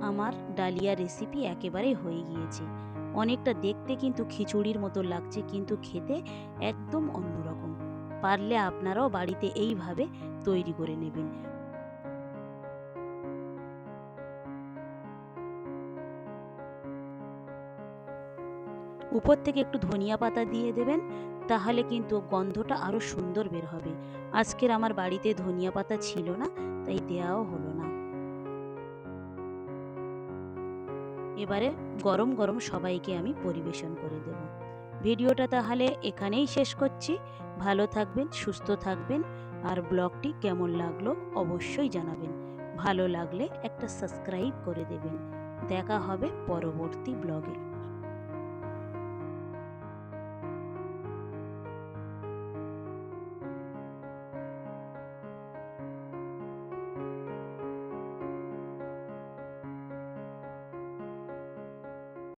আমার dahlia recipe একেবারে হয়ে গিয়েছে। অনেকটা দেখতে কিন্তু খিচুড়ির মতো লাগছে, কিন্তু খেতে একদম অন্যরকম। পারলে আপনারাও বাড়িতে এইভাবে তৈরি করে নেবেন। উপর থেকে একটু ধনিয়া পাতা দিয়ে দেবেন, তাহলে কিন্তু গন্ধটা আরও সুন্দর বের হবে। আজকের আমার বাড়িতে ধনিয়া পাতা ছিল না, তাই দেওয়াও হলো না। এবারে গরম গরম সবাইকে আমি পরিবেশন করে দেব। ভিডিওটা তাহলে এখানেই শেষ করছি। ভালো থাকবেন, সুস্থ থাকবেন, আর ব্লগটি কেমন লাগলো অবশ্যই জানাবেন। ভালো লাগলে একটা সাবস্ক্রাইব করে দেবেন। দেখা হবে পরবর্তী ব্লগে।